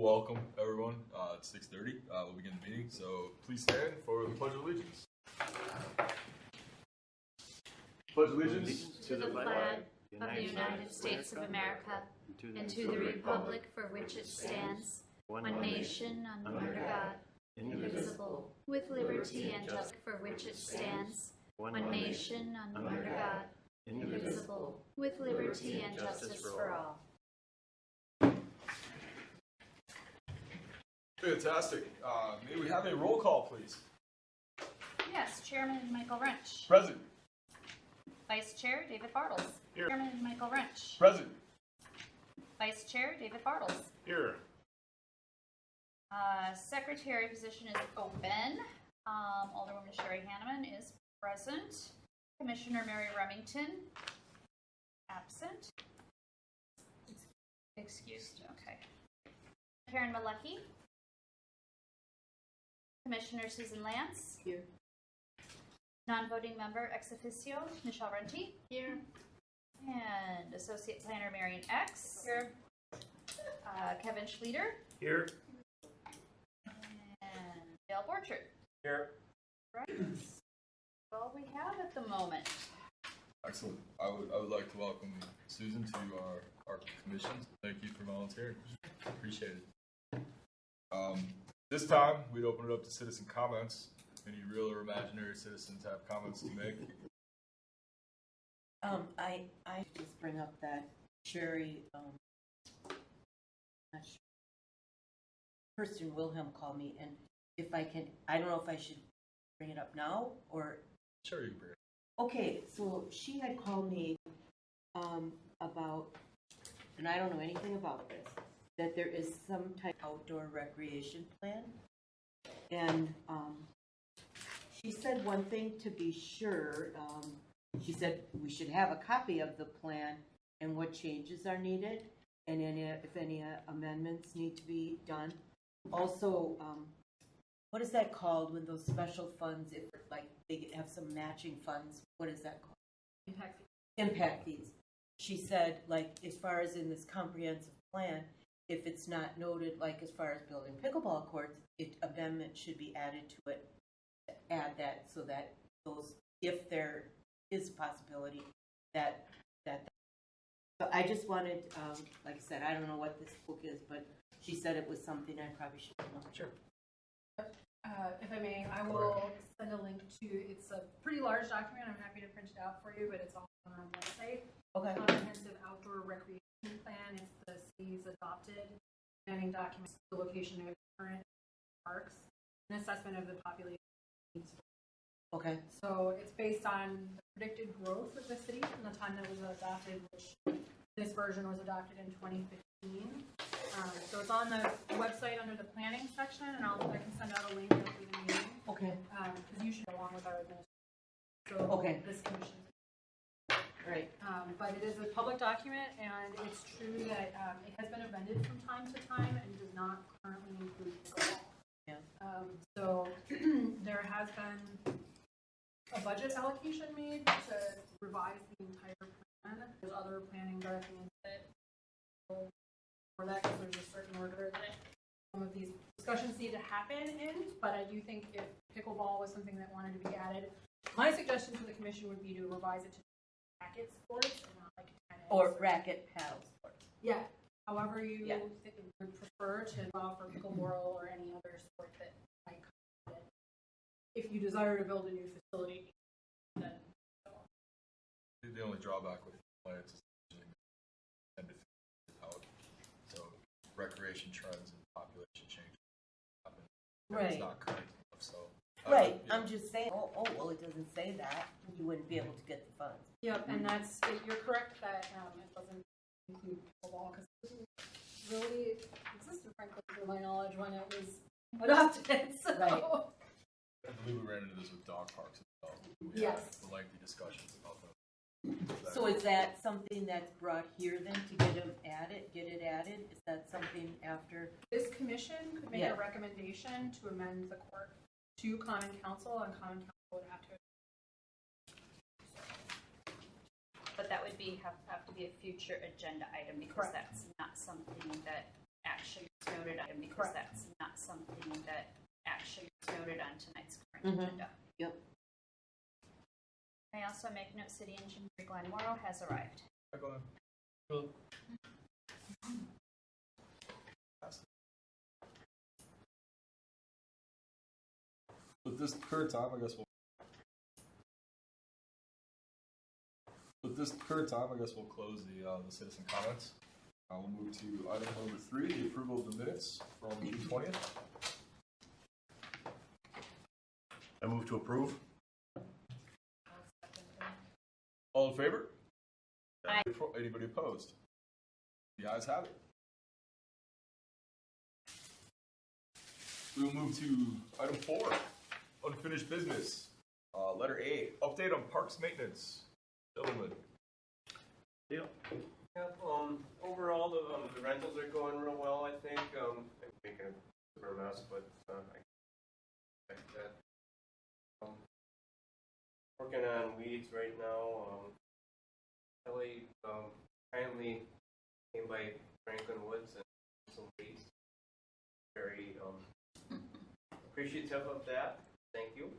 welcome everyone. It's 6:30. We'll begin the meeting. So please stand for the Pledge of Allegiance. Pledge allegiance to the flag of the United States of America and to the republic for which it stands, one nation under God, indivisible, with liberty and justice for which it stands, one nation under God, indivisible, with liberty and justice for all. Fantastic. May we have a roll call, please? Yes, Chairman Michael Wrench. Present. Vice Chair David Bartles. Here. Chairman Michael Wrench. Present. Vice Chair David Bartles. Here. Secretary position is open. Alderwoman Sherry Hanneman is present. Commissioner Mary Remington, absent. Excused, okay. Karen Malecki. Commissioner Susan Lance. Here. Non-voting member ex officio Michelle Renty. Here. And Associate Planner Marion X. Here. Kevin Schlueter. Here. And Dale Borchert. Here. Right. That's all we have at the moment. Excellent. I would like to welcome Susan to our commission. Thank you for volunteering. Appreciate it. This time, we'd open it up to citizen comments. Any real or imaginary citizens have comments to make? I just bring up that Sherry, not sure, Kirsten Wilhelm called me, and if I can, I don't know if I should bring it up now or. Sure, you can bring it. Okay, so she had called me about, and I don't know anything about this, that there is some type of outdoor recreation plan, and she said one thing to be sure. She said we should have a copy of the plan and what changes are needed, and if any amendments need to be done. Also, what is that called when those special funds, if like they have some matching funds, what is that called? Impact fees. Impact fees. She said, like, as far as in this comprehensive plan, if it's not noted, like as far as building pickleball courts, amendment should be added to it, to add that so that those, if there is a possibility that. So I just wanted, like I said, I don't know what this book is, but she said it was something I probably should know. Sure. If I may, I will send a link to, it's a pretty large document. I'm happy to print it out for you, but it's all on our website. Okay. Comprehensive Outdoor Recreation Plan. It's the city's adopted planning documents, the location of current parks, an assessment of the population needs. Okay. So it's based on the predicted growth of the city from the time that it was adopted, which this version was adopted in 2015. So it's on the website under the planning section, and I can send out a link after the meeting. Okay. Because you should go along with our administration. So Okay. this commission. Right. But it is a public document, and it's true that it has been amended from time to time and does not currently include pickleball. Yeah. So there has been a budget allocation made to revise the entire plan. There's other planning documents that for that, because there's a certain order that some of these discussions need to happen in. But I do think if pickleball was something that wanted to be added, my suggestion to the commission would be to revise it to racket sports and not like tennis Or racket paddle sports. Yeah. However you Yeah. would prefer to allow for pickleball or any other sport that might come with it. If you desire to build a new facility, then The only drawback with plants is usually 10 to 15 out. So recreation trends and population change happen. Right. It's not current enough, so. Right. Yeah. I'm just saying, oh, well, it doesn't say that. You wouldn't be able to get the funds. yep, and that's you're correct that it doesn't include pickleball because it didn't really existed, frankly, to my knowledge, when it was adopted. So. Right. I believe we ran into this with dog parks as well. We Yes. had lengthy discussions about them. So is that something that's brought here then to get it added? Is that something after? This commission could make Yeah. a recommendation to amend the court to Common Council, and Common Council would have to. But that would have to be a future agenda item because Correct. that's not something that action is noted item because Correct. that's not something that actually is noted on tonight's current Mhm. agenda. Yep. I also make note City Engineer Glenn Morrow has arrived. Go ahead. With this current time, I guess we'll close the citizen comments. We'll move to item number 3, the approval of the minutes from June 20th. I move to approve. All in favor? Aye. Anybody opposed? The ayes have it. We will move to item 4, unfinished business. Letter A, update on parks maintenance. Gentlemen. Yep, overall, the rentals are going real well, I think. I'm making a super mess, but I expect that. Working on weeds right now. Kelly kindly came by Franklin Woods and some weeds. Very appreciative of that. Thank you.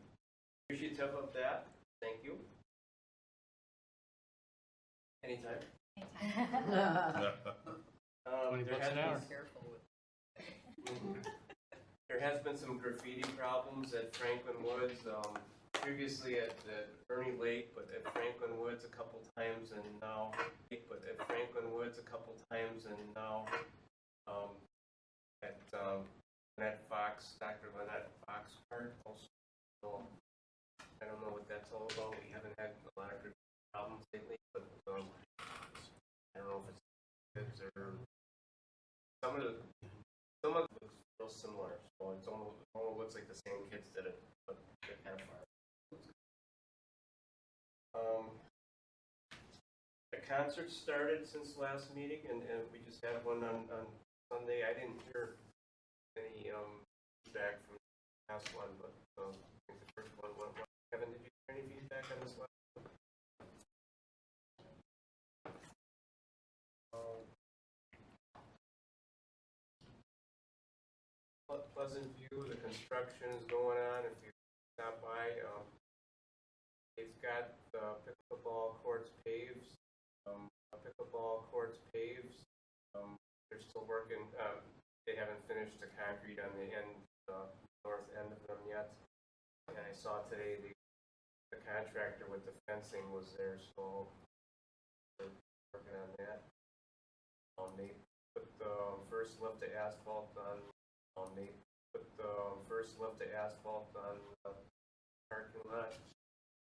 Appreciative of that. Thank you. Anytime. There has been some graffiti problems at Franklin Woods, previously at Ernie Lake, but at Franklin Woods a couple times, and now at Lynette Fox, Dr. Lynette Fox Park also. So I don't know what that's all about. We haven't had a lot of graffiti problems lately, but I don't know if it's kids or some of it looks real similar. So it's almost looks like the same kids did it, but they're kind of far. The concert started since last meeting, and we just had one on Sunday. I didn't hear any feedback from the last one, but I think the first one went well. Kevin, did you hear any feedback on this one? Pleasant View, the construction is going on. If you stop by, they've got the pickleball courts paved. They're still working. They haven't finished the concrete on the end, north end of them yet. And I saw today the contractor with the fencing was there, so they're working on that. They put the first lift of asphalt on. They put the first lift of asphalt on the parking lot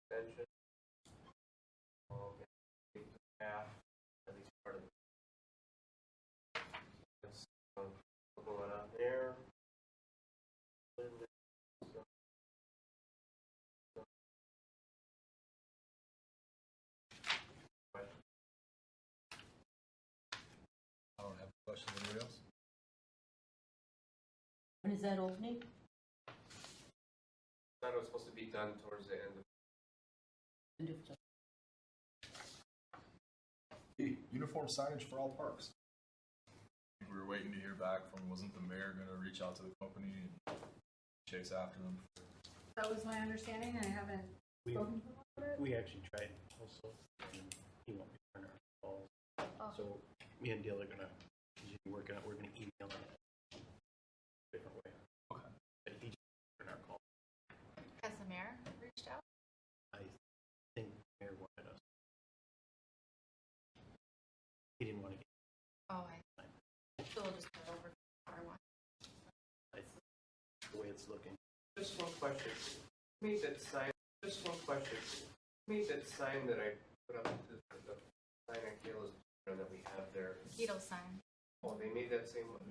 extension. Half, at least part of it. That's going on there. I don't have a question. Anybody else? When is that opening? Thought it was supposed to be done towards the end of End of July. Uniform signage for all parks. We were waiting to hear back from, wasn't the mayor going to reach out to the company and chase after them? That was my understanding, and I haven't spoken to him about it. We actually tried also, and he won't return our calls. So me and Dale are gonna continue working on. We're gonna email him different way. Okay. But he just returned our call. Has the mayor reached out? I think the mayor wanted us. He didn't want to get. Oh, so we'll just put it over to our one. The way it's looking. Just one question. Made that sign. Just one question. Made that sign that I put up to the sign at Kayla's that we have there. Keto sign. Oh, they made that same one.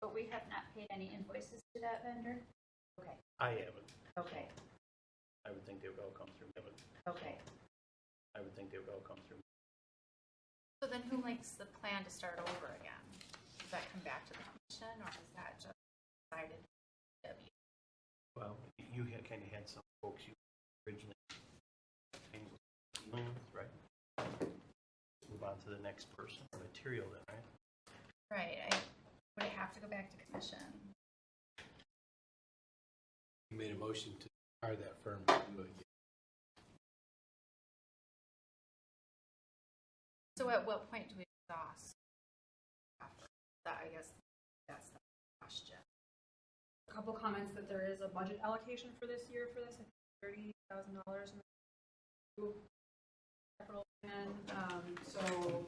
But we have not paid any invoices to that vendor? Okay, I haven't. okay, I would think they would all come through. okay. I would think they would all come through. So then who makes the plan to start over again? Does that come back to the commission, or is that just decided? Well, you had kind of had some folks you originally dealing with, right? Move on to the next person or material then, right? Right, would it have to go back to commission? You made a motion to hire that firm to do it. So at what point do we exhaust? That, I guess, that's the question. A couple comments that there is a budget allocation for this year for this, I think $30,000 in the capital plan. So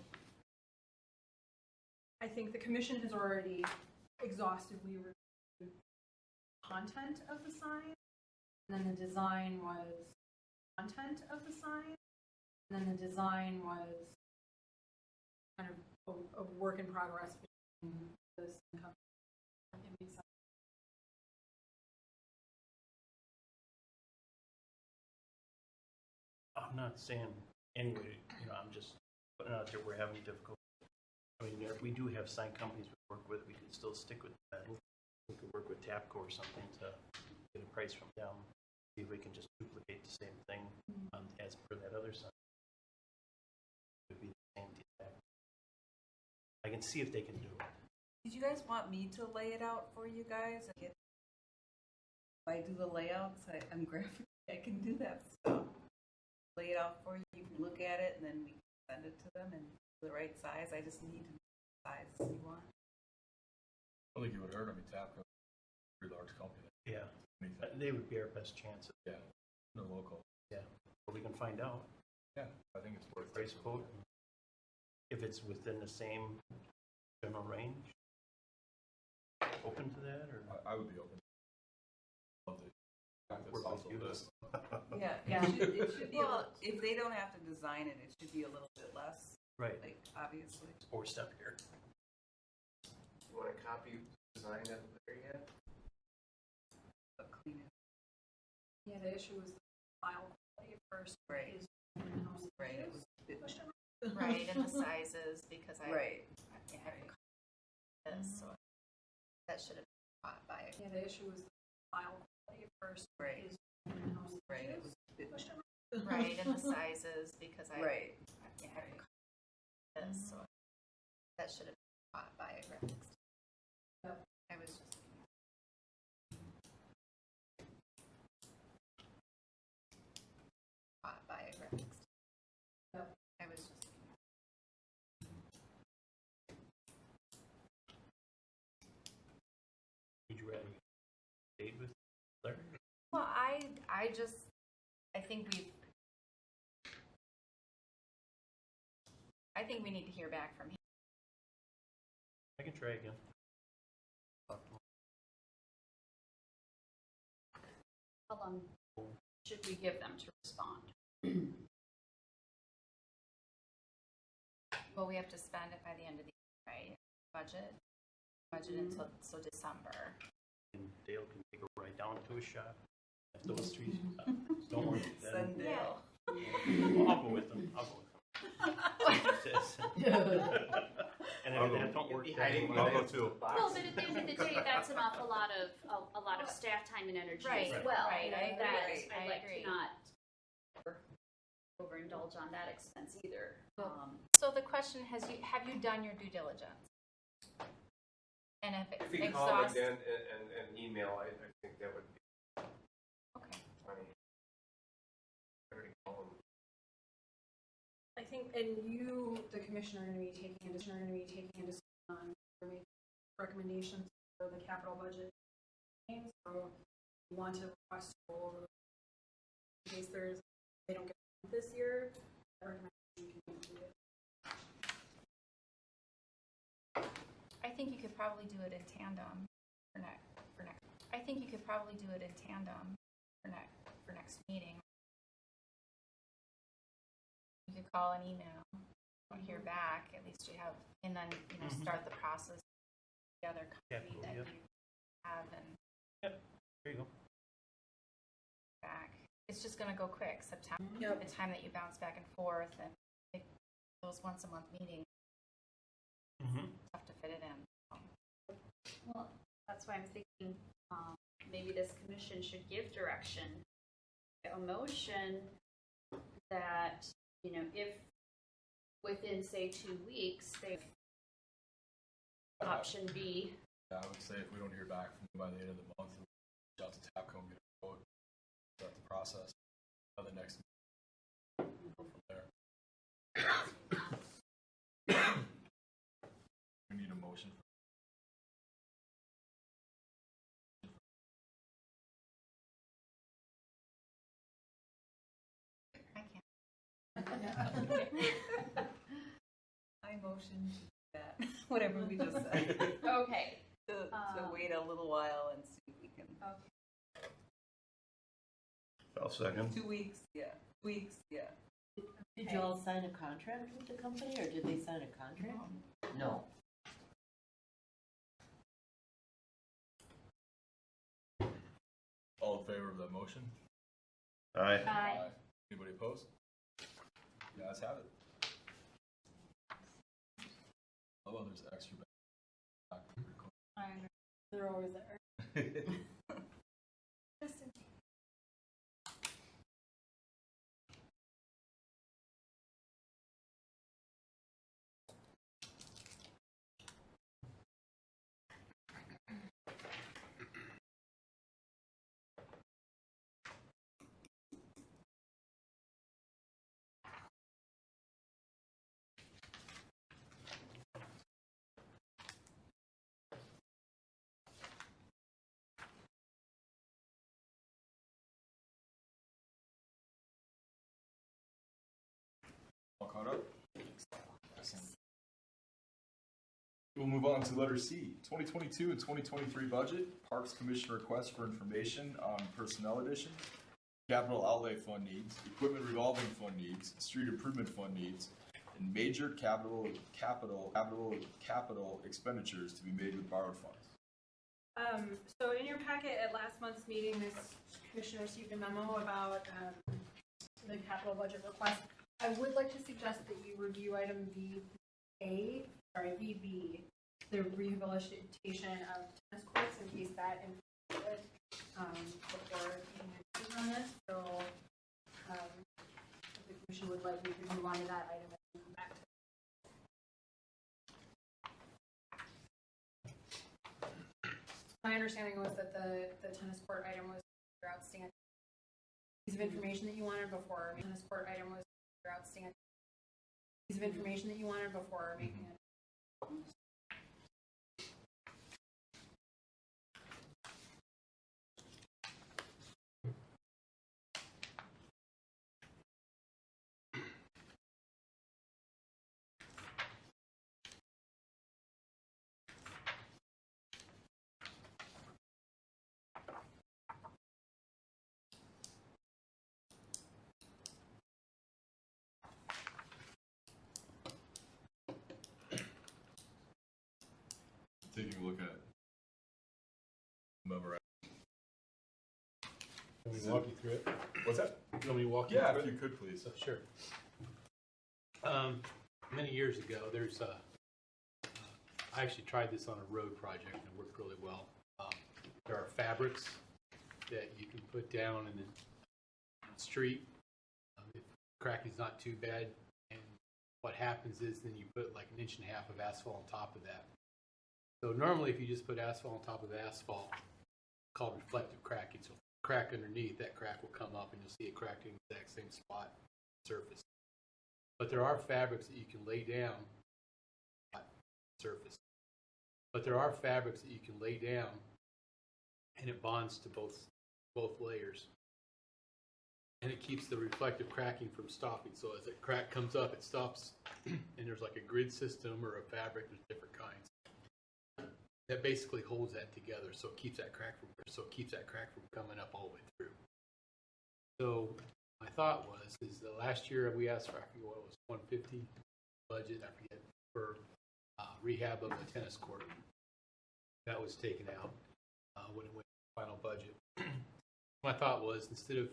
I think the commission has already exhaustively reviewed the content of the sign, and then the design was content of the sign, and then the design was kind of a work in progress between this and company. It makes sense. I'm not saying anyway, I'm just putting out there, we're having difficulty. I mean, if we do have sign companies we work with, we can still stick with that. We could work with TAPCO or something to get a price from them, see if we can just duplicate the same thing as per that other sign. It would be the same deal. I can see if they can do it. Did you guys want me to lay it out for you guys? If I do the layouts, I'm graphic, I can do that stuff. Lay it out for you, you can look at it, and then we can send it to them and the right size. I just need the sizes you want. I don't think it would hurt. I mean, TAPCO, pretty large company. Yeah, they would be our best chance. Yeah, no local. Yeah, but we can find out. Yeah, I think it's worth Price it. quote, if it's within the same general range. Open to that, or I would be open. Love to. That's work also with you? this. Yeah, it should be, if they don't have to design it, it should be a little bit less, right? like, obviously. Or step here. You want a copy of the design that there yet? But clean it. Yeah, the issue was the file quality first. Right. Is in-house Right, it images? was, Question mark? Right, and the sizes, because I right. haven't caught this, so that should have been caught by Yeah, the issue was the file quality first. Right. Is in-house Right, it images? was, Question mark? right, and the sizes, because I right. haven't caught this, so that should have been caught by a graphics. Yep. I was just. Caught by a graphics. Yep. I was just. Would you rather date with Larry? Well, I think we need to hear back from him. I can try again. How long should we give them to respond? Well, we have to spend it by the end of the year, right? Budget until December. And Dale can take a ride down to a shop. If those trees don't work, then Send Dale. well, I'll go with them. And if that don't work, then I'll go too. Well, but at the end of the day, that's an awful lot of staff time and energy Right, as well. right, I agree, That I I'd like agree. to not overindulge on that expense either. So the question have you done your due diligence? And if If it you call exhausts, again and email, I think that would be okay. funny. Already called. I think, and you, the commissioner, are going to be taking a decision on recommendations for the capital budget. So you want to request to go over in case they don't get it this year. I recommend you can include it. I think you could probably do it in tandem for next. I think you could probably do it in tandem for next meeting. You could call an email, don't hear back, at least you have, and then, start the process with the other company that you have and there you go. back. It's just gonna go quick, September, Yep. the time that you bounce back and forth and those once a month meetings, tough to fit it in. Well, that's why I'm thinking maybe this commission should give direction, a motion that, if within, say, 2 weeks, they option B. Yeah, I would say if we don't hear back from them by the end of the month, we'll reach out to Tapco and get a quote, start the process by the next meeting. Go from there. We need a motion. I can't. I motion to do that, whatever we just said. Okay. To wait a little while and see if we can. I'll second. 2 weeks, yeah. Weeks, yeah. Did you all sign a contract with the company, or did they sign a contract? No. All in favor of that motion? Aye. Aye. Anybody opposed? You guys have it. Oh, there's extra. They're always there. All caught up? Excellent. We'll move on to letter C, 2022 and 2023 budget, Parks Commission request for information on personnel additions, capital outlay fund needs, equipment revolving fund needs, street improvement fund needs, and major capital expenditures to be made with borrowed funds. So in your packet at last month's meeting, this commission received a memo about the capital budget request. I would like to suggest that you review item VB, the rehabilitation of tennis courts, in case that included before making a decision on this. So if the commission would like, we could move on to that item and come back to it. My understanding was that the tennis court item was your outstanding piece of information that you wanted before tennis court item was your outstanding piece of information that you wanted before making it. Taking a look at memorandum. Can we walk you through it? What's that? You want me to walk you Yeah, through if it? you could please. So, sure. Many years ago, there's I actually tried this on a road project and it worked really well. There are fabrics that you can put down in the street. If cracking's not too bad, and what happens is then you put like 1.5 inches of asphalt on top of that. So normally if you just put asphalt on top of asphalt, it's called reflective cracking. So crack underneath, that crack will come up and you'll see it cracked in the exact same spot surface. But there are fabrics that you can lay down surface. But there are fabrics that you can lay down and it bonds to both layers. And it keeps the reflective cracking from stopping. So as a crack comes up, it stops and there's like a grid system or a fabric, there's different kinds. That basically holds that together, so it keeps that crack from coming up all the way through. So my thought is the last year we asked for, I forget what it was, 150 budget, I forget, for rehab of the tennis court. That was taken out when it went to the final budget. My thought was, instead of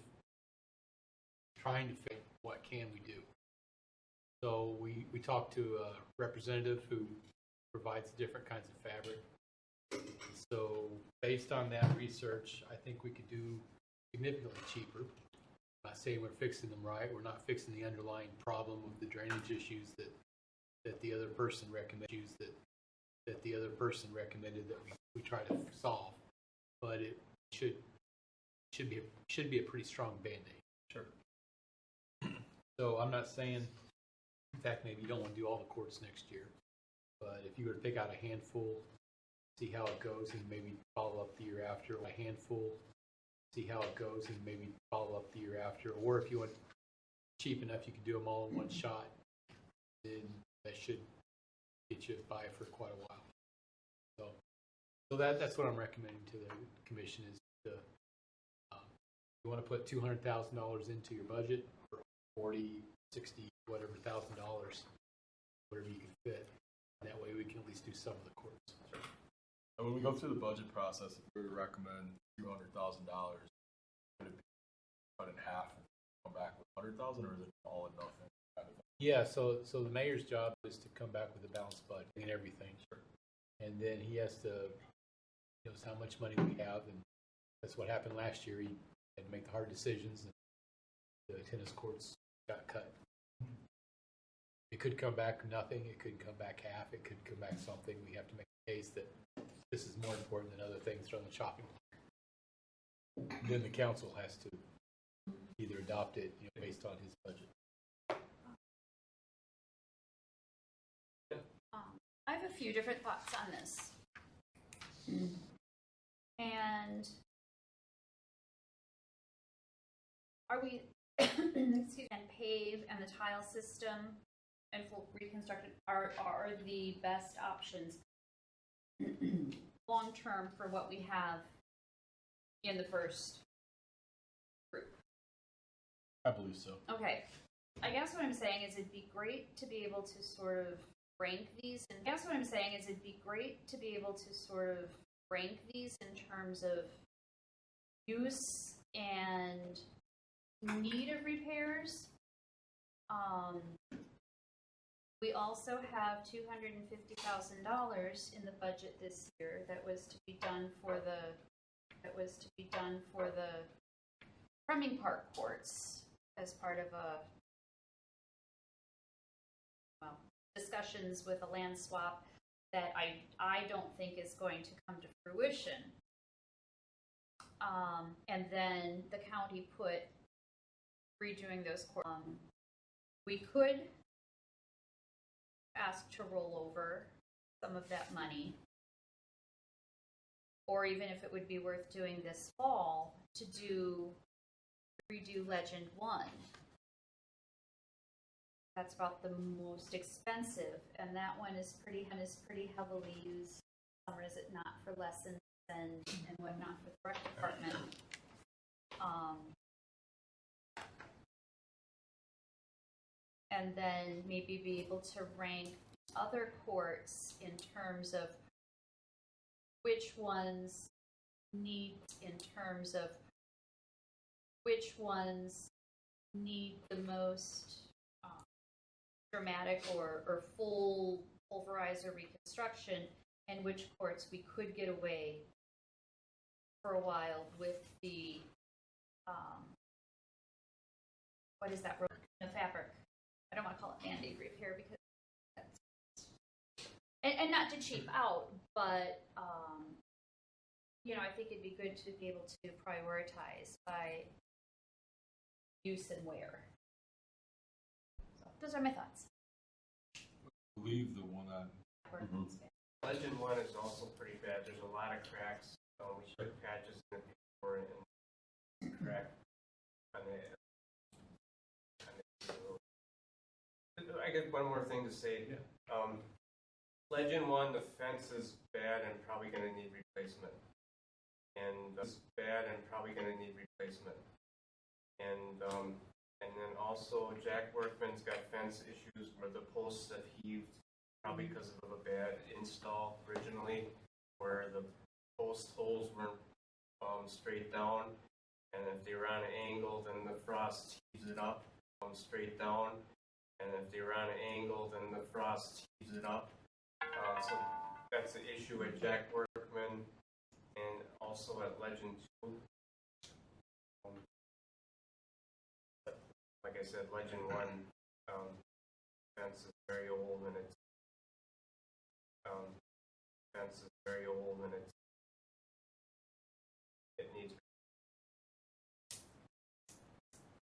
trying to figure what can we do, so we talked to a representative who provides different kinds of fabric. So based on that research, I think we could do significantly cheaper. I'm not saying we're fixing them right. We're not fixing the underlying problem of the drainage issues that that the other person recommended, issues that the other person recommended that we try to solve. But it should be a pretty strong Band-Aid. Sure. So I'm not saying, in fact, maybe you don't want to do all the courts next year, but if you were to pick out a handful, see how it goes, and maybe follow up the year after, a handful, see how it goes, and maybe follow up the year after, or if you want cheap enough, you can do them all in one shot, then that should get you by for quite a while. So that's what I'm recommending to the commission is to, you want to put $200,000 into your budget, or 40, 60, whatever $1,000, whatever you can fit. And that way we can at least do some of the courts. Sure. And when we go through the budget process, if we recommend $200,000, could it be cut in half and come back with 100,000, or is it all or nothing? Kind of? Yeah, so the mayor's job is to come back with a balanced budget and everything. Sure. And then he has to, knows how much money we have, and that's what happened last year. He had to make the hard decisions, and the tennis courts got cut. It could come back nothing. It could come back half. It could come back something. We have to make a case that this is more important than other things on the chopping block. Then the council has to either adopt it, based on his budget. I have a few different thoughts on this. And are we, excuse me, and pave and the tile system and full reconstructed are the best options long term for what we have in the first group? I believe so. Okay. I guess what I'm saying is it'd be great to be able to sort of rank these. And I guess what I'm saying is it'd be great to be able to sort of rank these in terms of use and need of repairs. We also have $250,000 in the budget this year that was to be done for the Fleming Park courts as part of discussions with a land swap that I don't think is going to come to fruition. And then the county put redoing those courts. We could ask to roll over some of that money, or even if it would be worth doing this fall to redo Legend 1. That's about the most expensive, and that one is pretty heavily used. Or is it not for lessons and whatnot for the rec department? And then maybe be able to rank other courts in terms of which ones need the most dramatic or full pulverizer reconstruction, and which courts we could get away for a while with the what is that? The fabric. I don't want to call it Band-Aid repair because that's and not to cheap out, but I think it'd be good to be able to prioritize by use and wear. So those are my thoughts. Leave the one on. Legend 1 is also pretty bad. There's a lot of cracks. We should have patches in it before and crack on the I guess one more thing to say. Yeah. Legend 1, the fence is bad and probably going to need replacement. And then also Jack Workman's got fence issues where the posts have heaved, probably because of a bad install originally, where the post holes weren't straight down, and if they were on an angle, then the frost heaves it up straight down, and if they were on an angle, then the frost heaves it up. So that's the issue at Jack Workman, and also at Legend 2. Like I said, Legend 1, fence is very old and it's, fence is very old and it needs.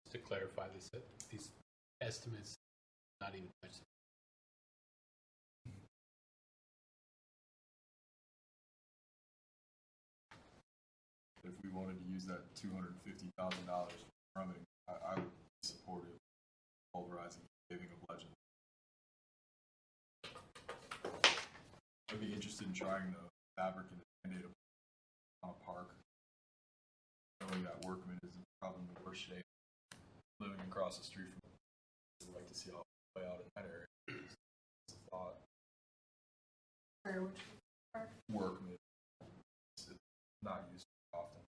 Just to clarify this, these estimates, not even touched. If we wanted to use that $250,000 from it, I would support it. Pulverizing, paving of Legend. I'd be interested in trying the fabric and the Band-Aid on a park. Knowing that Workman is probably in the worst shape. Living across the street from it, I'd like to see how it play out in that area. It's a thought. Where, which park? Workman. It's not used often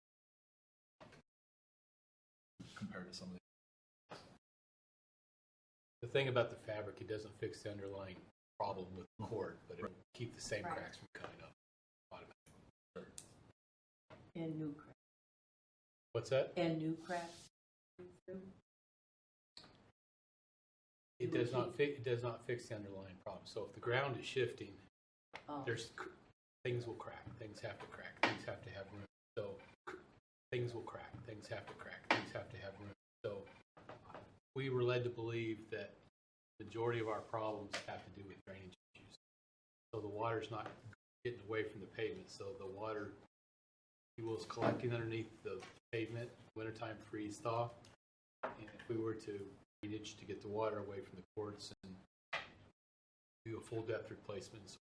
compared to some of the. The thing about the fabric, it doesn't fix the underlying problem with the cord, but it will keep the same Right. cracks from coming up automatically. And new cracks. What's that? And new cracks. It does not fix the underlying problem. So if the ground is shifting, Oh. things will crack. Things have to crack. Things have to have room. So things will crack. Things have to crack. Things have to have room. So we were led to believe that the majority of our problems have to do with drainage issues. So the water's not getting away from the pavement. So the water is collecting underneath the pavement, wintertime freeze thaw. And if we were to drainage to get the water away from the cords and do a full depth replacement.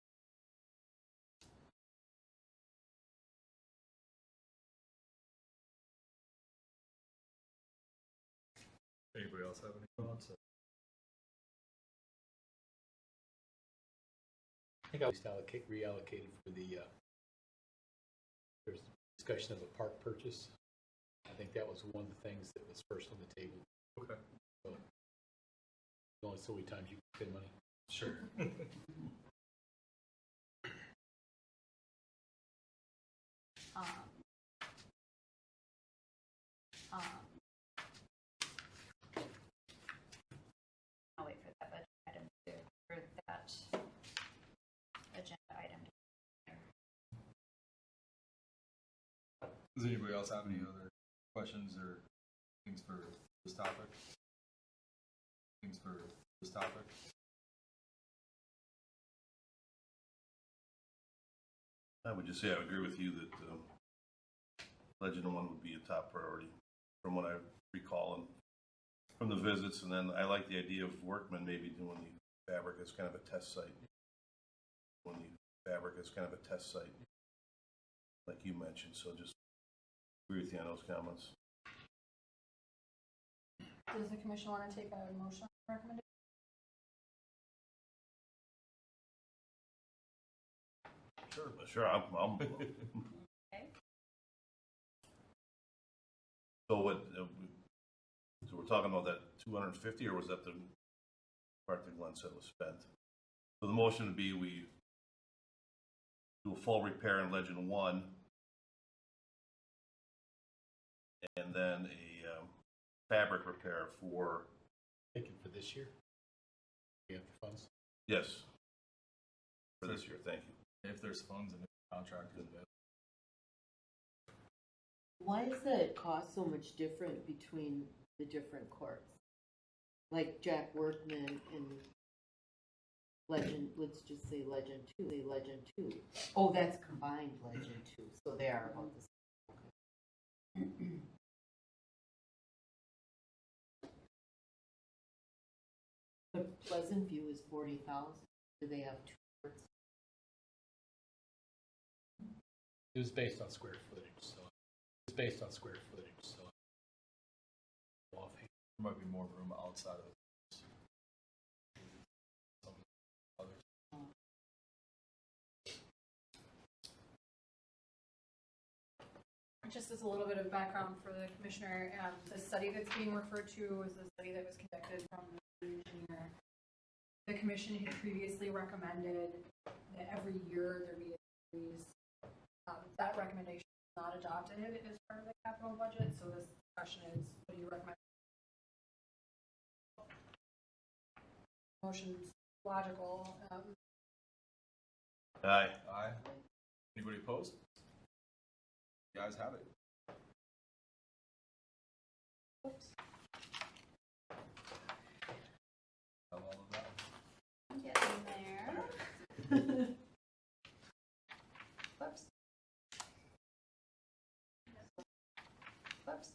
Anybody else have any thoughts? I think I was reallocated for the, there's discussion of a park purchase. I think that was one of the things that was first on the table. Okay. So, there's only so many times you can spend money. Sure. I'll wait for that budget item for that agenda item. Does anybody else have any other questions or things for this topic? Things for this topic? I would just say I agree with you that Legend One would be a top priority from what I recall and from the visits. And then I like the idea of Workman maybe doing the fabric as kind of a test site. When the fabric is kind of a test site, like you mentioned. So just agree with you on those comments. Does the commission want to take a motion recommendation? Sure. I'm Okay. So what? So we're talking about that 250, or was that the part that Glenn said was spent? So the motion would be we do a full repair in Legend 1, and then a fabric repair for. Thinking for this year? We have the funds? Yes. For this year, thank you. If there's funds and if the contract is available. Why is the cost so much different between the different courts? Like Jack Workman and Legend, let's just say Legend 2, Legend 2. Oh, that's combined Legend 2, so they are about the same. Okay. But Pleasant View is 40,000. Do they have two courts? It was based on square footage, so it's based on square footage, so offhand. There might be more room outside of it. Some others. Just as a little bit of background for the commissioner, the study that's being referred to is a study that was conducted from the engineer. The commission had previously recommended that every year there be a series. That recommendation is not adopted as part of the capital budget, so this question is, what do you recommend? motion's logical. Aye. Aye. Anybody opposed? You guys have it. Have all of that. Getting there. Whoops. Whoops.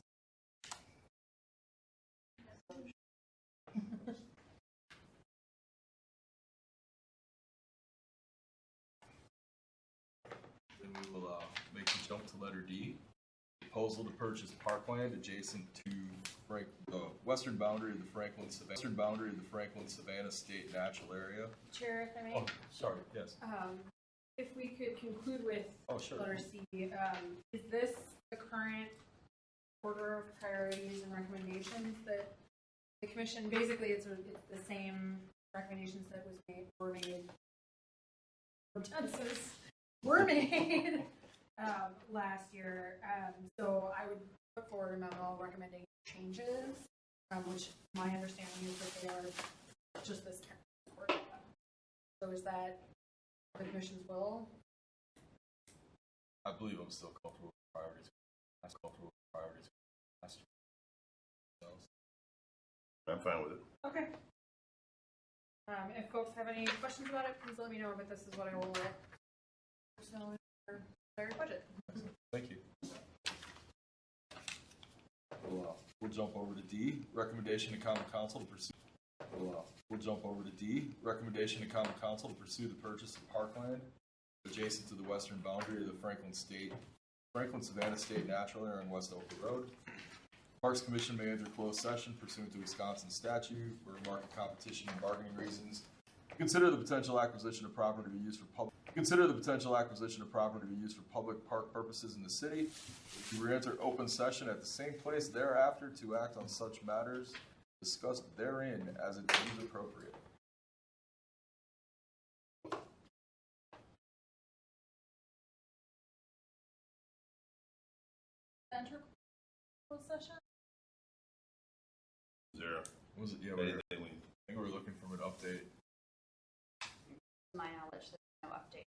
Then we will make the jump to letter D. Proposal to purchase parkland adjacent to the western boundary of the Franklin Savannah State Natural Area. Chair, if I may. Oh, sorry, yes. If we could conclude with Oh, sure. letter C, is this the current order of priorities and recommendations that the commission, basically it's the same recommendations that were made last year. So I would put forward a memo recommending changes, which my understanding is that they are just this technical. So is that the commission's will? I believe I'm still comfortable with priorities. I'm comfortable with priorities. I'm fine with it. Okay. If folks have any questions about it, please let me know, but this is what I will personally for their budget. Thank you. We'll jump over to D, recommendation to common council to pursue. We'll jump over to D, recommendation to common council to pursue the purchase of parkland adjacent to the western boundary of the Franklin Savannah State Natural Area on West Oakland Road. Parks Commission may enter closed session pursuant to Wisconsin statute for market competition and bargaining reasons. Consider the potential acquisition of property to be used for public. Park purposes in the city. To re-enter open session at the same place thereafter to act on such matters discussed therein as it deems appropriate. Enter closed session? Is there Was it? Yeah, anything I think we were looking for an update. To my knowledge, there's no update.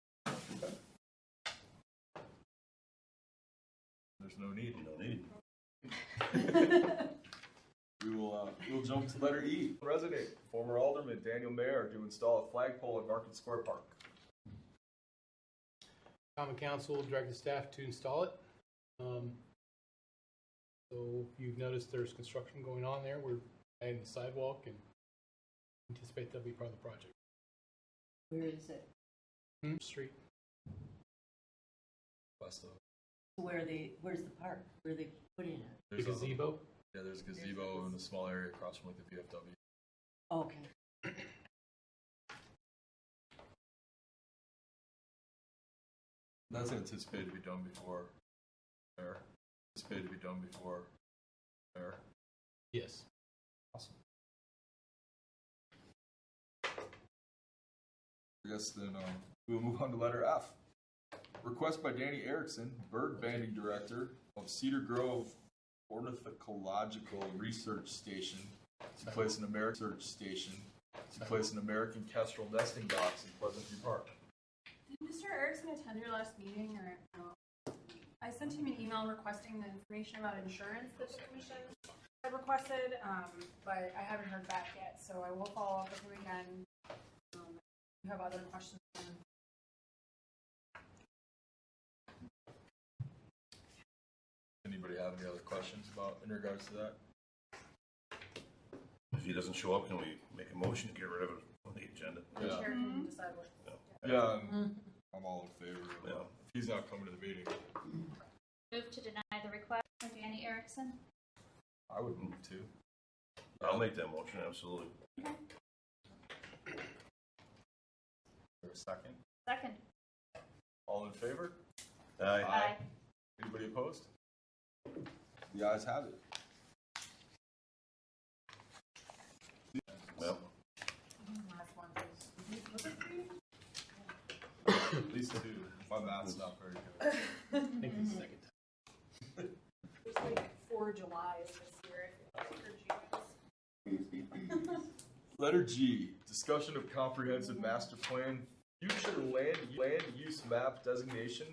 There's no need. no need? We'll jump to letter E. Resident, former Alderman Daniel Mayer to install a flagpole at Market Square Park. Common Council directed staff to install it. So you've noticed there's construction going on there. We're adding the sidewalk and anticipate that'll be part of the project. Where is it? Street. West of. Where's the park? Where are they putting it? The gazebo. Yeah, there's a gazebo in a small area across from like the VFW. Okay. That's anticipated to be done before there. Yes. Awesome. I guess then we'll move on to letter F. Request by Danny Erickson, bird banding director of Cedar Grove Ornithological Research Station, to place an American kestrel nesting box in Pleasant View Park. Did Mr. Erickson attend your last meeting or no? I sent him an email requesting the information about insurance that the commission had requested, but I haven't heard back yet, so I will follow up with him again. If you have other questions. Anybody have any other questions in regards to that? If he doesn't show up, can we make a motion to get rid of it on the agenda? The chair can decide what. Yeah, I'm all in favor of it. Yeah. If he's not coming to the meeting, Move to deny the request from Danny Erickson. I would move to. I'll make that motion, absolutely. Is there a second? Second. All in favor? Aye. Aye. Anybody opposed? The ayes have it. Well, Last one is, was it three? At least two. My math's not very good. I think it's the second time. There's like 4 Julys this year. Letter G, discussion of comprehensive master plan, future land use map designation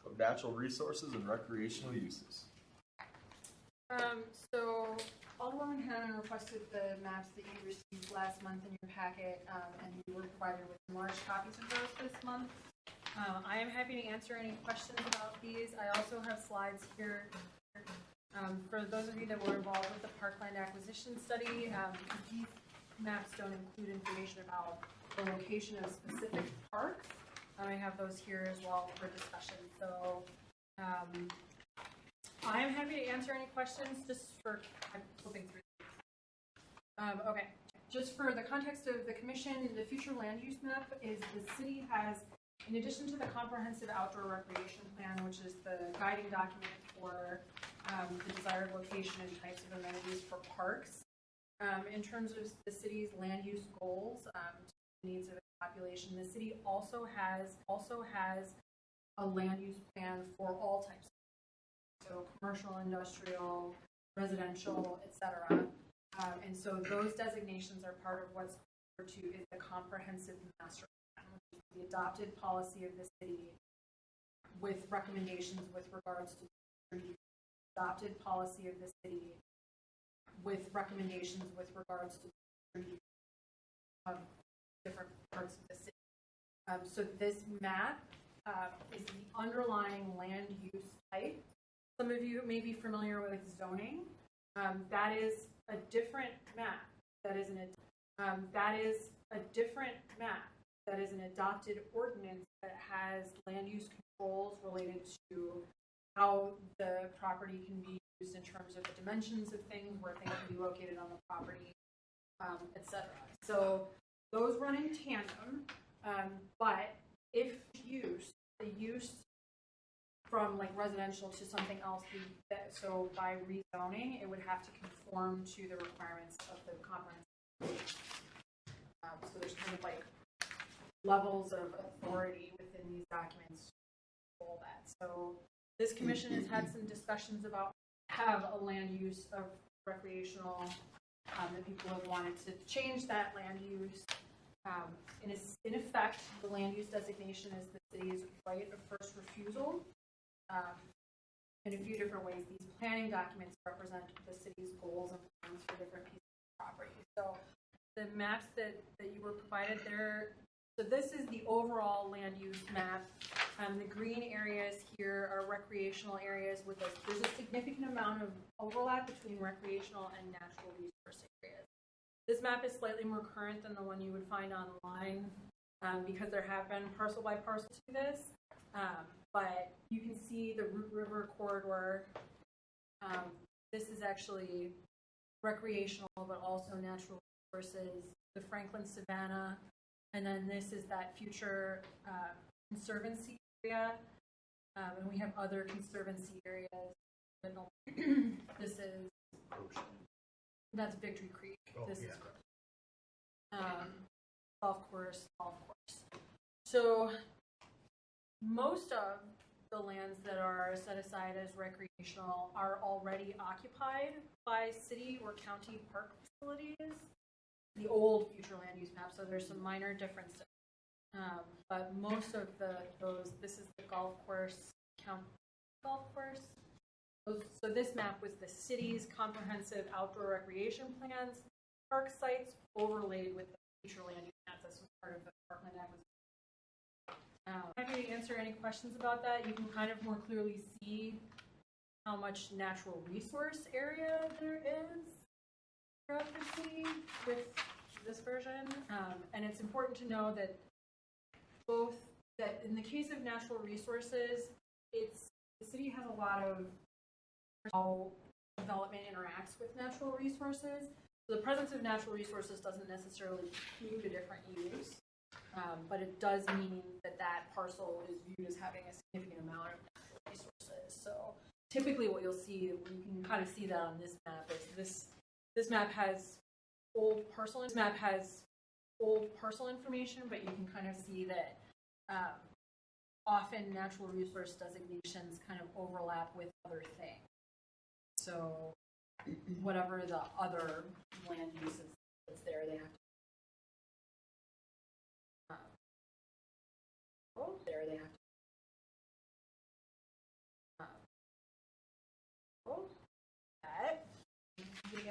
of natural resources and recreational uses. So Alderwoman Hannon requested the maps that you received last month in your packet, and you were provided with large copies of those this month. I am happy to answer any questions about these. I also have slides here. For those of you that were involved with the parkland acquisition study, these maps don't include information about the location of specific parks. I have those here as well for discussion. So I am happy to answer any questions I'm flipping through. Okay, just for the context of the commission, the future land use map is the city has, in addition to the comprehensive outdoor recreation plan, which is the guiding document for the desired location and types of amenities for parks, in terms of the city's land use goals, to needs of the population, the city also has a land use plan for all types. So commercial, industrial, residential, etc. And so those designations are part of what's referred to as the comprehensive master plan, which is the adopted policy of the city with recommendations with regards to adopted policy of the city with recommendations with regards to different parts of the city. So this map is the underlying land use type. Some of you may be familiar with zoning. That is a different map. That is a different map. That is an adopted ordinance that has land use controls related to how the property can be used in terms of the dimensions of things, where things can be located on the property, etc. So those run in tandem, but if the use from like residential to something else, so by rezoning, it would have to conform to the requirements of the comprehensive. So there's kind of like levels of authority within these documents to control that. So this commission has had some discussions about have a land use of recreational, that people have wanted to change that land use. In effect, the land use designation is the city's right of first refusal. In a few different ways, these planning documents represent the city's goals and plans for different pieces of property. So the maps that you were provided there, so this is the overall land use map. The green areas here are recreational areas with there's a significant amount of overlap between recreational and natural resource areas. This map is slightly more current than the one you would find online because there have been parcel by parcel to this. But you can see the Root River corridor. This is actually recreational, but also natural resources. The Franklin Savannah, and then this is that future conservancy area, and we have other conservancy areas. This is that's Victory Creek. This is golf course. So most of the lands that are set aside as recreational are already occupied by city or county park facilities. The old future land use map, so there's some minor differences. But most of this is the golf course, So this map was the city's comprehensive outdoor recreation plans, park sites overlaid with the future land use maps. This was part of the parkland acquisition. I'm happy to answer any questions about that. You can kind of more clearly see how much natural resource area there is throughout the city with this version. And it's important to know that in the case of natural resources, the city has a lot of how development interacts with natural resources. So the presence of natural resources doesn't necessarily include a different use. But it does mean that parcel is viewed as having a significant amount of natural resources. So typically what you'll see, you can kind of see that on this map, is this map has old parcel information, but you can kind of see that often natural resource designations kind of overlap with other things. So whatever the other land uses that's there, they have to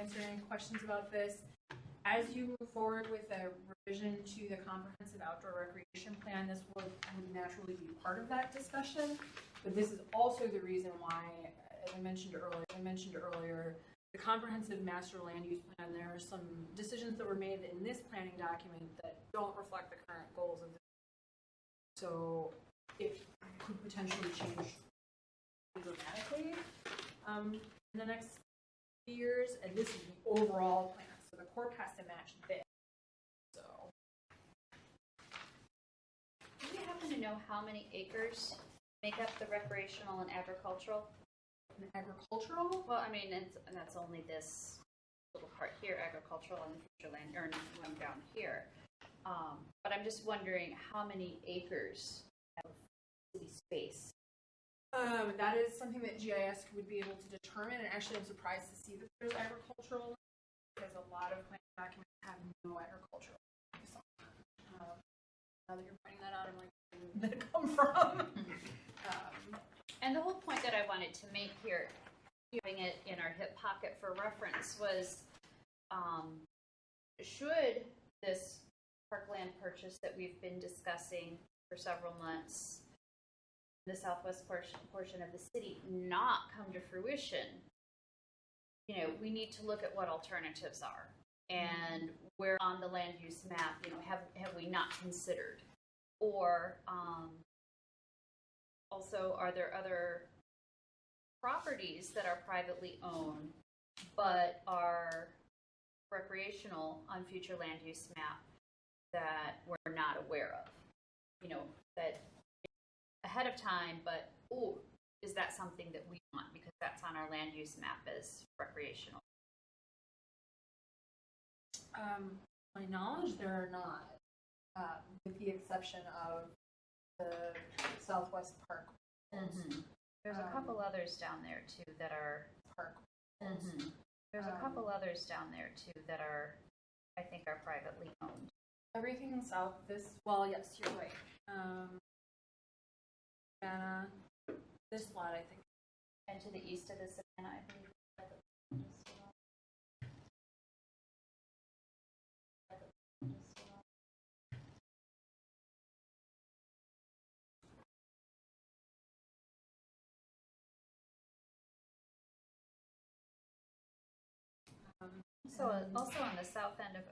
answer any questions about this. As you move forward with a revision to the comprehensive outdoor recreation plan, this would naturally be part of that discussion. But this is also the reason why, as I mentioned earlier, the comprehensive master land use plan, there are some decisions that were made in this planning document that don't reflect the current goals of the. So it could potentially change dramatically in the next few years, and this is the overall plan. So the corp has to match this. So, Do you happen to know how many acres make up the recreational and agricultural? and agricultural. Well, I mean, that's only this little part here, agricultural, and the future land, or one down here. But I'm just wondering how many acres of city space. That is something that GIS would be able to determine, and actually I'm surprised to see that there's agricultural, because a lot of planning documents have no agricultural. Now that you're pointing that out, I'm like, where did that come from? And the whole point that I wanted to make here, having it in our hip pocket for reference, was should this parkland purchase that we've been discussing for several months, the southwest portion of the city, not come to fruition, we need to look at what alternatives are and where on the land use map, have we not considered, or also, are there other properties that are privately owned but are recreational on future land use map that we're not aware of? That ahead of time, but is that something that we want because that's on our land use map as recreational? My knowledge, there are not, with the exception of the Southwest Park. There's a couple others down there too that are Park. There's a couple others down there too that are, I think, are privately owned. Everything south yes, you're right. Savannah, this lot, I think. And to the east of the Savannah, I believe. So also on the south end of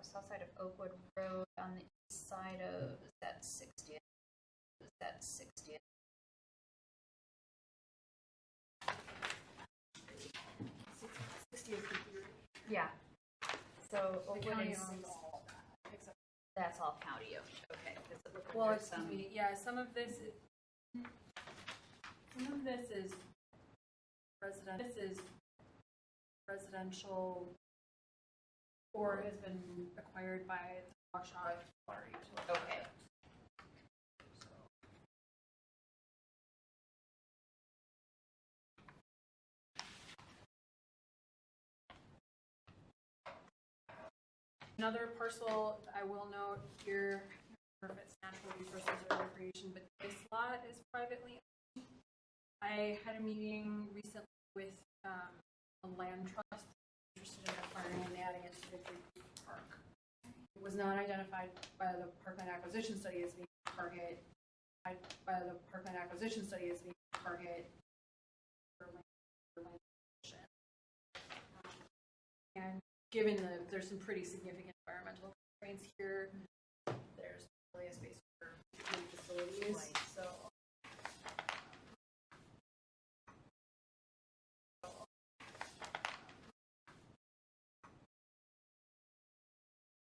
south side of Oakwood Road, on the east side of, is that 60th? Is that 60th? Yeah. So The Oakwood county is, owns all of that, except. that's all county owned. Okay. 'Cause it looked like Well, there's excuse some- me, yeah, some of this is residential, or has been acquired by the Waukesha Water Utility. Okay. Another parcel I will note here, I don't know if it's natural resources or recreation, but this lot is privately owned. I had a meeting recently with a land trust interested in acquiring and adding it to Victory Creek Park. It was not identified by the Parkland Acquisition Study as being a target, by the Parkland Acquisition Study as being a target for land acquisition. And given there's some pretty significant environmental constraints here, there's really a space for new facilities, so.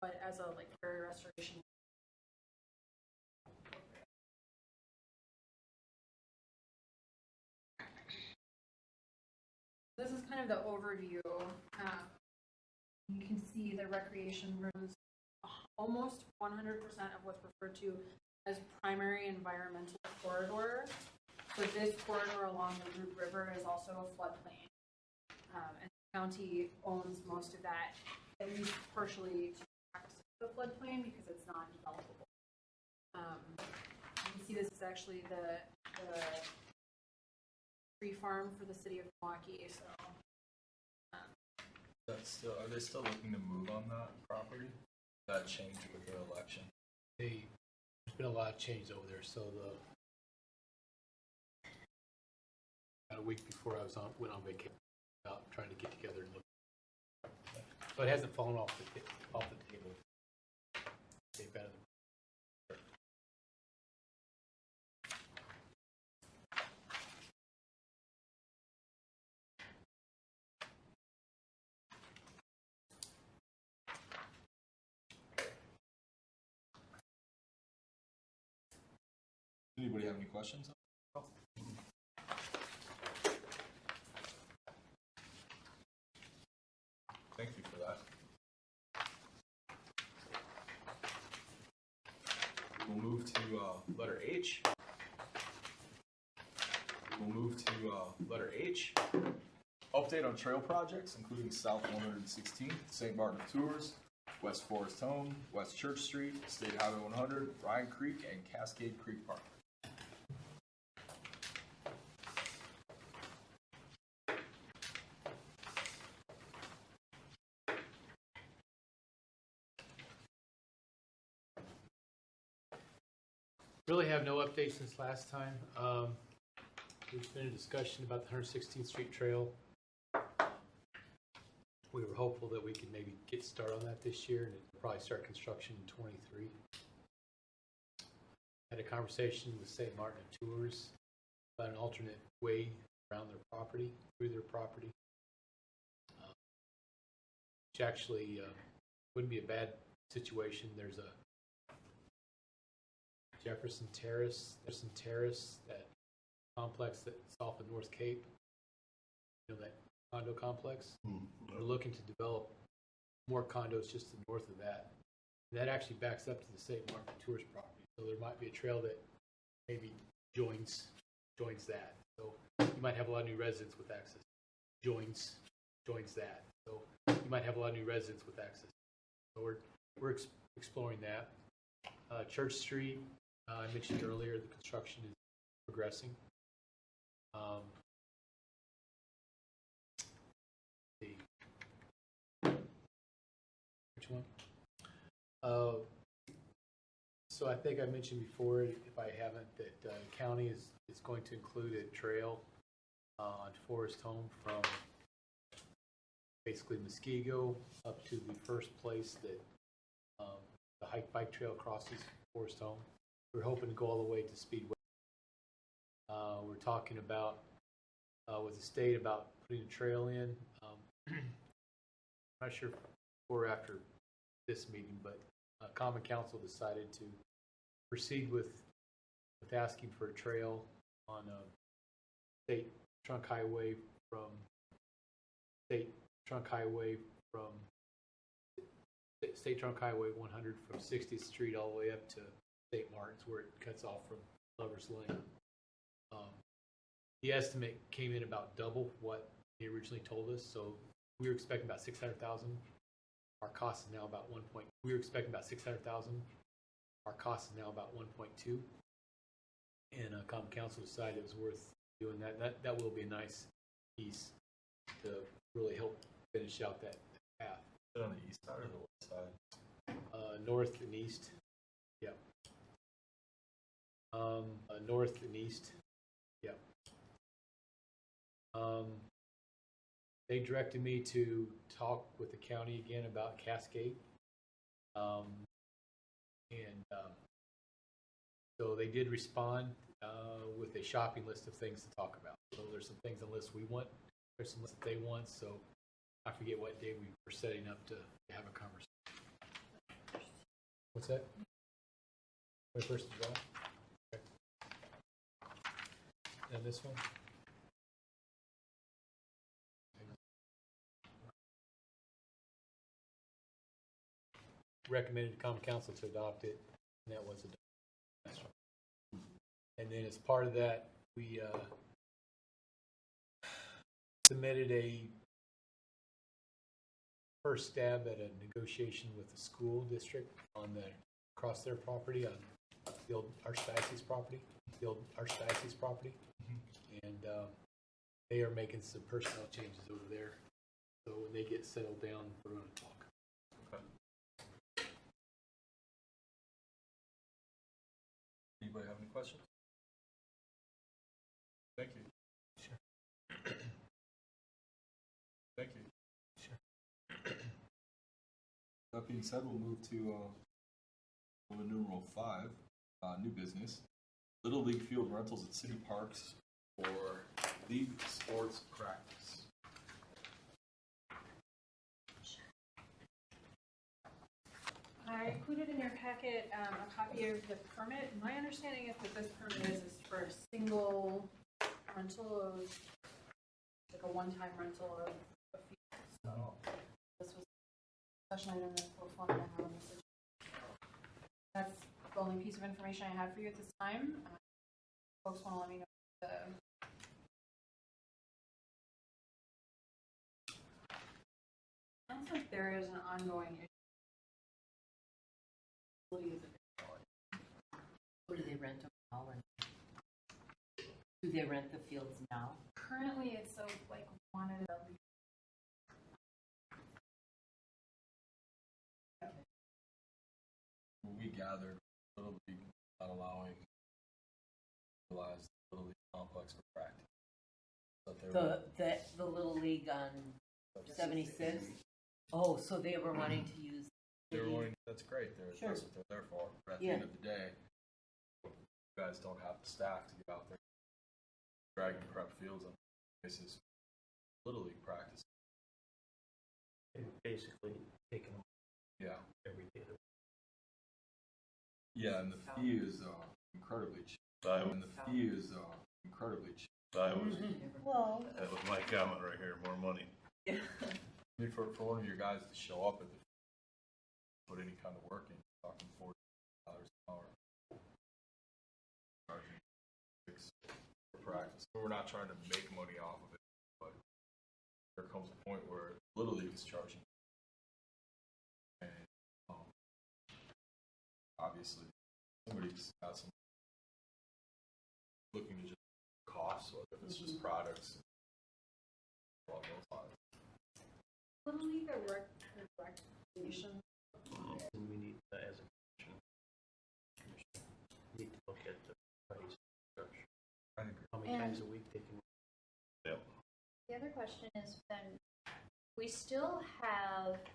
But as a prairie restoration. This is kind of the overview. You can see the recreation rooms, almost 100% of what's referred to as primary environmental corridor. So this corridor along the Root River is also a floodplain. And the county owns most of that, at least partially to access the floodplain because it's not developable. You can see this is actually the tree farm for the city of Milwaukee. So Are they still looking to move on that property? That changed with the election. There's been a lot of change over there, so about a week before went on vacation, out trying to get together and look. So it hasn't fallen off the table. They've better than. Anybody have any questions? Thank you for that. We'll move to letter H. Update on trail projects, including South 116th, St. Martin Tours, West Forest Home, West Church Street, State Highway 100, Ryan Creek, and Cascade Creek Park. Really have no updates since last time. There's been a discussion about the 116th Street Trail. We were hopeful that we could maybe get started on that this year, and it'll probably start construction in '23. Had a conversation with St. Martin Tours about an alternate way around their property, through their property, which actually wouldn't be a bad situation. There's a Jefferson Terrace, that complex that's off of North Cape, that condo complex. We're looking to develop more condos just to the north of that. And that actually backs up to the St. Martin Tours property. So there might be a trail that maybe joins that. So you might have a lot of new residents with access. Joins that. So you might have a lot of new residents with access. So we're exploring that. Church Street, I mentioned earlier, the construction is progressing. Which one? So I think I mentioned before, if I haven't, that the county is going to include a trail on Forest Home from basically Muskego up to the first place that the hike bike trail crosses Forest Home. We're hoping to go all the way to Speedway. We're talking about with the state about putting a trail in. I'm not sure before or after this meeting, but Common Council decided to proceed with asking for a trail on State Trunk Highway from 100 from 60th Street all the way up to St. Martin's, where it cuts off from Lover's Lane. The estimate came in about double what they originally told us, so we were expecting about $600,000. Our cost is now about 1. We were expecting about $600,000. Our cost is now about 1.2. And Common Council decided it was worth doing that. That will be a nice piece to really help finish out that path. Is it on the east side or the west side? North and east. Yeah. North and east. Yeah. They directed me to talk with the county again about Cascade. So they did respond with a shopping list of things to talk about. So there's some things on the list we want. There's some lists that they want. So I forget what day we were setting up to have a conversation. What's that? 21st of July? Okay. And this one? Recommended to Common Council to adopt it, and that was adopted. And then as part of that, we submitted a first stab at a negotiation with the school district on across their property on the old Archdiocese property, and they are making some personnel changes over there. So when they get settled down, we're gonna talk. Anybody have any questions? Thank you. Sure. Thank you. Sure. That being said, we'll move to Roman numeral 5, new business. Little League field rentals at city parks for league sports practice. I included in your packet a copy of the permit. My understanding is that this permit is for a single rental of, like a one-time rental of a field. So this was a session item that folks wanted to have on this agenda. That's the only piece of information I had for you at this time. Folks want to let me know the sounds like there is an ongoing issue. Or do they rent them now? Or do they rent the fields now? Currently, it's so like wanted at least. When we gathered, Little League not allowing utilize the Little League complex for practice. But they were- The Little League on 76? Oh, so they were wanting to use. They're wanting, that's great. Sure. That's what they're there for. But at the Yeah. end of the day, you guys don't have the staff to get out there dragging prep fields on basis Little League practice. And basically taking them Yeah. every day. Yeah, and the fee is incredibly cheap. And the fee is incredibly cheap. That was, Well, that was my comment right here, more money. I mean, for one of your guys to show up at the put any kind of work in, you're talking $40 an hour. Charging $6 for practice. We're not trying to make money off of it, but there comes a point where Little League is charging. And obviously, somebody's got some looking to just costs, whether it's just products. Along those lines. Little League or recreation. And we need, as a commission, need to look at the price structure. I agree. How many And- times a week they can. Yep. The other question is then, we still have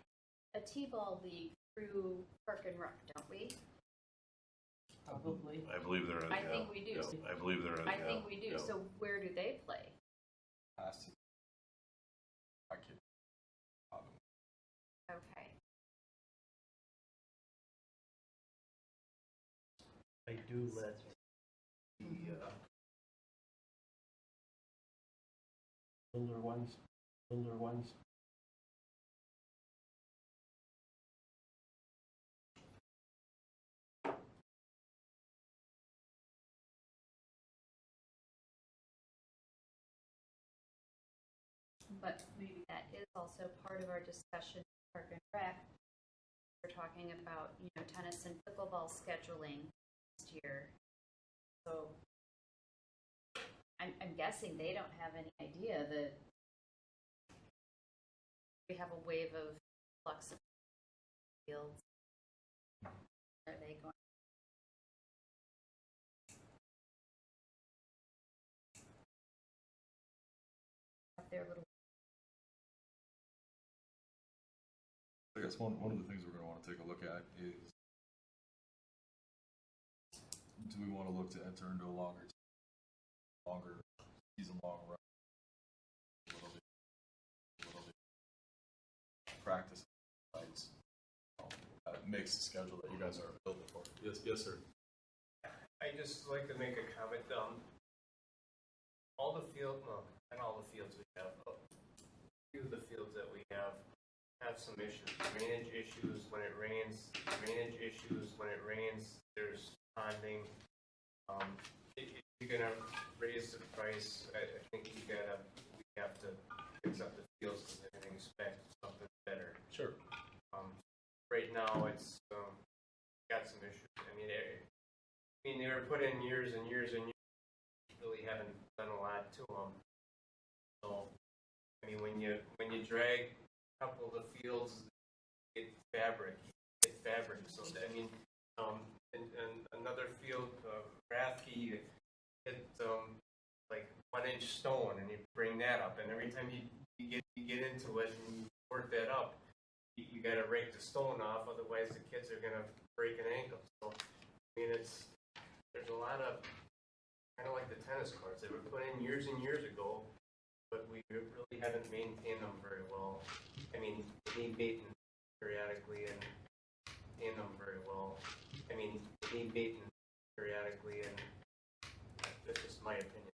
a T-ball league through Park and Rec, don't we? probably. I believe there is. I yeah. think we do. Yeah, I believe there is. I yeah. think we do. Yeah. So where do they play? Has to. I can't. Okay. I do let the older ones. But maybe that is also part of our discussion, Park and Rec. We're talking about, tennis and pickleball scheduling next year. So I'm guessing they don't have any idea that we have a wave of flux of fields. Are they going? Have their little. I guess one of the things we're going to want to take a look at is, do we want to look to enter into a longer season-long run? Little bit practice nights. Makes the schedule that you guys are building for. Yes, sir. I just like to make a comment. All the field, no, not all the fields we have, but a few of the fields that we have some issues. Drainage issues when it rains. Drainage issues when it rains. There's ponding. If you're gonna raise the price, I think we have to fix up the fields because they're gonna expect something better. Sure. Right now, it's got some issues. I mean, they were put in years and years and years. Really haven't done a lot to them. So, I mean, when you drag couple of the fields get fabric, so, I mean, and another field, Rathke, hit, like 1-inch stone, and you bring that up, and every time you get into it and you work that up, you gotta rake the stone off, otherwise the kids are gonna break an ankle. So, I mean, there's a lot of, kind of like the tennis courts, they were put in years and years ago, but we really haven't maintained them very well. I mean, they need maintenance periodically and maintain them very well. I mean, they need maintenance periodically, and that's just my opinion.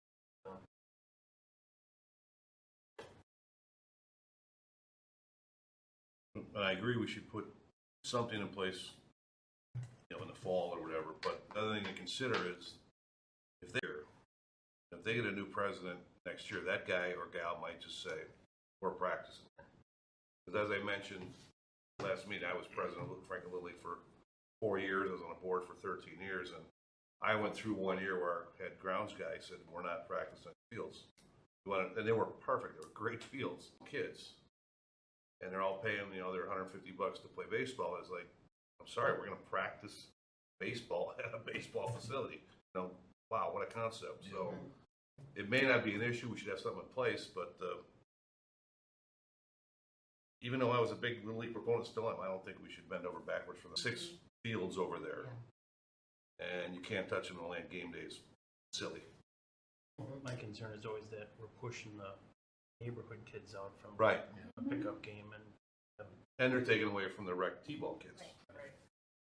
And I agree, we should put something in place, you know, in the fall or whatever, but the other thing to consider is, if they get a new president next year, that guy or gal might just say, we're practicing. Because as I mentioned last meeting, I was president of Franklin Little League for 4 years, I was on a board for 13 years, and I went through 1 year where our head grounds guy said, we're not practicing fields. And they were perfect, they were great fields, kids. And they're all paying, you know, their $150 to play baseball. It's like, I'm sorry, we're going to practice baseball at a baseball facility. You know, wow, what a concept. So it may not be an issue. We should have something in place. But even though I was a big Little League proponent, still am, I don't think we should bend over backwards for the 6 fields over there. And you can't touch them only on game days. Silly. My concern is always that we're pushing the neighborhood kids out from Right. a pickup game, And they're taken away from the rec T-ball kids.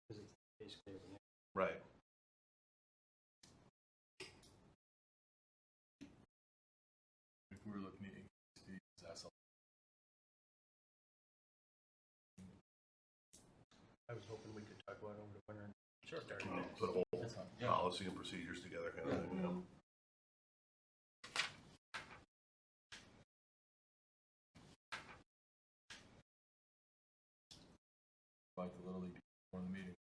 because it's basically everything. Right. If we were looking at SL, I was hoping we could talk about it over the winter. sure. Put a whole Yeah. policy and procedures together. Kind of thing, you know. Like the Little League before the meeting.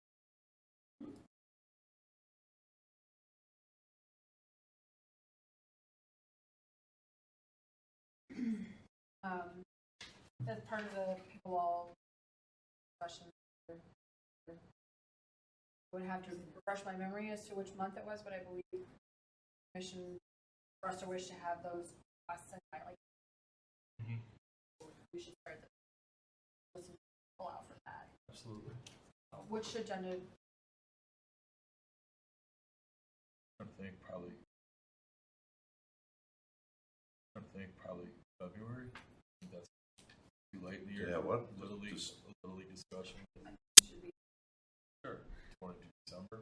As part of the pickleball discussion, I would have to refresh my memory as to which month it was, but I believe the commission expressed a wish to have those class sent by, like, we should start the allow for that. Absolutely. Which agenda? I think probably February. I think that's too late in the year. Yeah, what? Little League discussion. Should be Sure. Do you want to do December?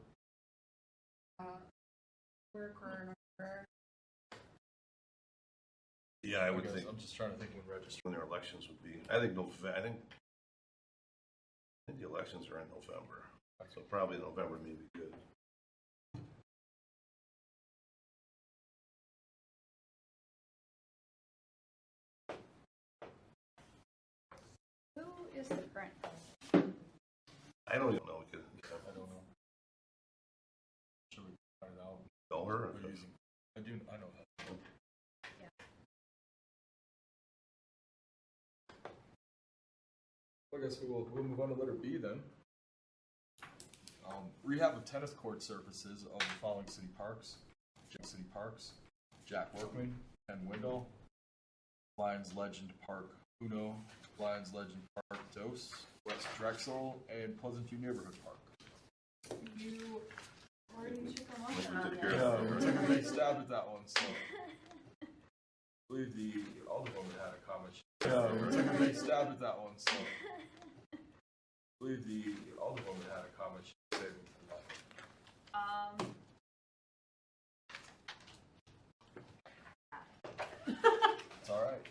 work or November. Yeah, I would guess think I'm just trying to think when registration. when their elections would be. I think I think the elections are in November, so probably November may be good. Who is the current? I don't even know. We could I don't know. Should we find it out? know her. We're using. I know that. Yeah. Well, I guess we'll move on to letter B then. Rehab of tennis court surfaces of the following city parks: Jack Workman, Ken Windle, Lions Legend Park Uno, Lions Legend Park Dose, West Drexel, and Pleasant View Neighborhood Park. You already took a motion We on took this. care of we took a big stab at that one, so. I believe the Alderwoman had a comment. We took a big stab at that one, so. I believe the Alderwoman had a comment she was saving for that. It's all right.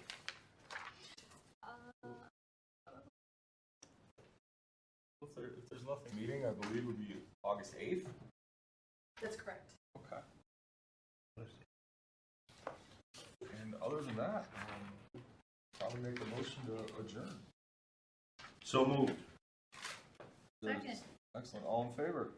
If there's nothing meeting, I believe would be August 8th. That's correct. Okay. And other than that, probably make a motion to adjourn. So moved. Second. Excellent. All in favor?